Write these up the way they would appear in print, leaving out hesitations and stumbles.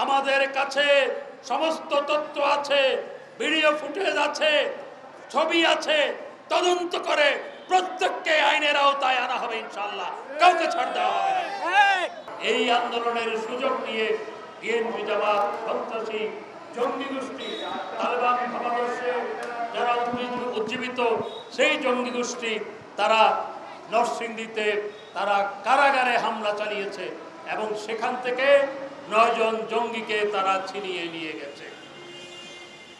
আমাদের কাছে সমস্ত তথ্য আছে, ভিডিও ফুটেজ আছে, ছবি আছে, তদন্ত করে প্রত্যেককে আইনের আওতায় আনা হবে ইনশাআল্লাহ, কাউকে ছাড় দেওয়া হবে না। এই আন্দোলনের সুযোগ নিয়ে বিএনপি জামাত সন্ত্রাসী জঙ্গি গোষ্ঠী তালেবান ভাবাদর্শে যারা উজ্জীবিত সেই জঙ্গি গোষ্ঠী তারা নরসিংদীতে তারা কারাগারে হামলা চালিয়েছে এবং সেখান থেকে 9 জন জঙ্গিকে তারা ছিনিয়ে নিয়ে গেছে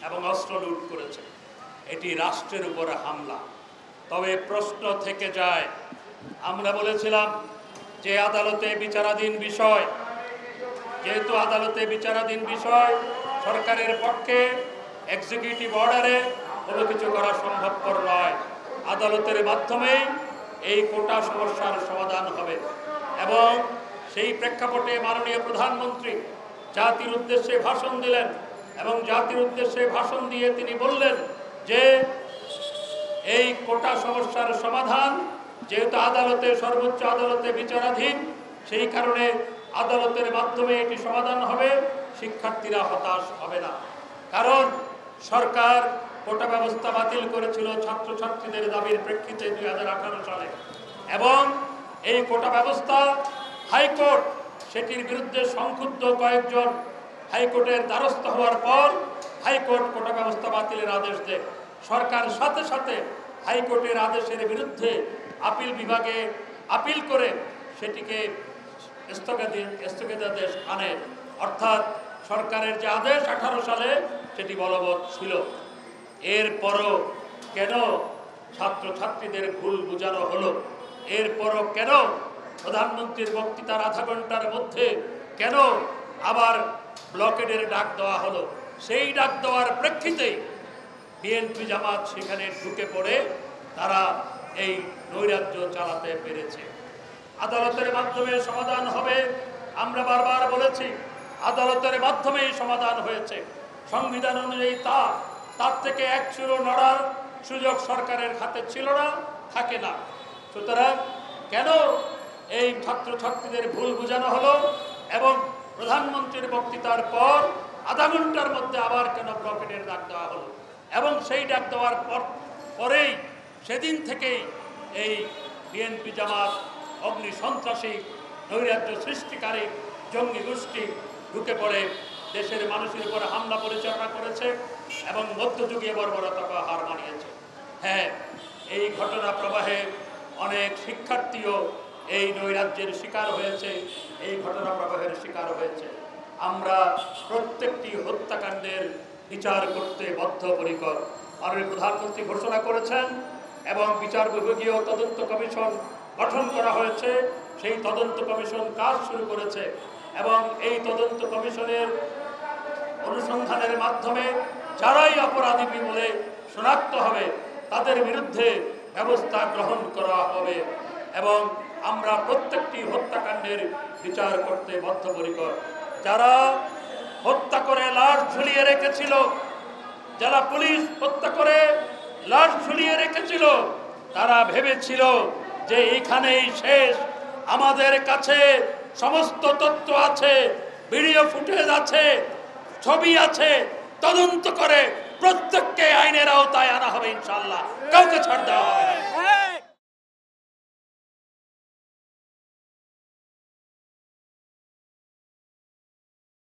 এবং অস্ত্র লুট করেছে। এটি রাষ্ট্রের উপর হামলা। তবে প্রশ্ন থেকে যায়, আমরা বলেছিলাম যে আদালতে বিচারাধীন বিষয়, যেহেতু আদালতে বিচারাধীন বিষয়, সরকারের পক্ষে এক্সিকিউটিভ অর্ডারে কোনো কিছু করা সম্ভবপর নয়। আদালতের মাধ্যমেই এই কোটা সমস্যার সমাধান হবে এবং সেই প্রেক্ষাপটে মাননীয় প্রধানমন্ত্রী জাতির উদ্দেশ্যে ভাষণ দিলেন এবং জাতির উদ্দেশ্যে ভাষণ দিয়ে তিনি বললেন যে এই কোটা সমস্যার সমাধান যেহেতু আদালতে সর্বোচ্চ আদালতে বিচারাধীন, সেই কারণে আদালতের মাধ্যমে এটি সমাধান হবে, শিক্ষার্থীরা হতাশ হবে না। কারণ সরকার কোটা ব্যবস্থা বাতিল করেছিল ছাত্রছাত্রীদের দাবির প্রেক্ষিতে 2018 সালে এবং এই কোটা ব্যবস্থা হাইকোর্ট সেটির বিরুদ্ধে সংক্ষুব্ধ কয়েকজন হাইকোর্টের দ্বারস্থ হওয়ার পর হাইকোর্ট কোটা ব্যবস্থা বাতিলের আদেশ দেয়। সরকার সাথে সাথে হাইকোর্টের আদেশের বিরুদ্ধে আপিল বিভাগে আপিল করে সেটিকে স্থগিতাদেশ আনে, অর্থাৎ সরকারের যে আদেশ 18 সালে সেটি বলবৎ ছিল। এরপরও কেন ছাত্রছাত্রীদের ভুল বোঝানো হলো? এরপরও কেন প্রধানমন্ত্রীর বক্তৃতার আধা ঘন্টার মধ্যে কেন আবার ব্লকেডের ডাক দেওয়া হলো? সেই ডাক দেওয়ার প্রেক্ষিতেই বিএনপি জামাত সেখানে ঢুকে পড়ে তারা এই নৈরাজ্য চালাতে পেরেছে। আদালতের মাধ্যমে সমাধান হবে, আমরা বারবার বলেছি আদালতের মাধ্যমেই সমাধান হয়েছে। সংবিধান অনুযায়ী তার থেকে এক চুলো নড়ার সুযোগ সরকারের হাতে ছিল না, থাকে না। সুতরাং কেন এই ছাত্রছাত্রীদের ভুল বোঝানো হলো এবং প্রধানমন্ত্রীর বক্তৃতার পর আধা ঘন্টার মধ্যে আবার কেন ব্লকেডের ডাক দেওয়া হলো? এবং সেই ডাক দেওয়ার পরেই সেদিন থেকেই এই বিএনপি জামাত অগ্নি সন্ত্রাসী নৈরাজ্য সৃষ্টিকারী জঙ্গি গোষ্ঠী ঢুকে পড়ে দেশের মানুষের উপর হামলা পরিচালনা করেছে এবং মধ্যযুগীয় বর্বরতাকে হার মানিয়েছে। হ্যাঁ, এই ঘটনা প্রবাহে অনেক শিক্ষার্থীও এই নৈরাজ্যের শিকার হয়েছে, এই ঘটনা প্রবাহের শিকার হয়েছে। আমরা প্রত্যেকটি হত্যাকাণ্ডের বিচার করতে বদ্ধপরিকর। মাননীয় প্রধানমন্ত্রী ঘোষণা করেছেন এবং বিচার বিভাগীয় তদন্ত কমিশন গঠন করা হয়েছে। সেই তদন্ত কমিশন কাজ শুরু করেছে এবং এই তদন্ত কমিশনের অনুসন্ধানের মাধ্যমে যারাই অপরাধী বলে শনাক্ত হবে তাদের বিরুদ্ধে ব্যবস্থা গ্রহণ করা হবে এবং আমরা প্রত্যেকটি হত্যাকাণ্ডের বিচার করতে বদ্ধপরিকর। যারা হত্যা করে লাশ ঝুলিয়ে রেখেছিল, যারা পুলিশ হত্যা করে লাশ ঝুলিয়ে রেখেছিল, তারা ভেবেছিল যে এখানেই শেষ। আমাদের কাছে সমস্ত তথ্য আছে, ভিডিও ফুটেজ আছে, ছবি আছে, তদন্ত করে প্রত্যেককে আইনের আওতায় আনা হবে ইনশাআল্লাহ, কাউকে ছাড় দেওয়া হবে না।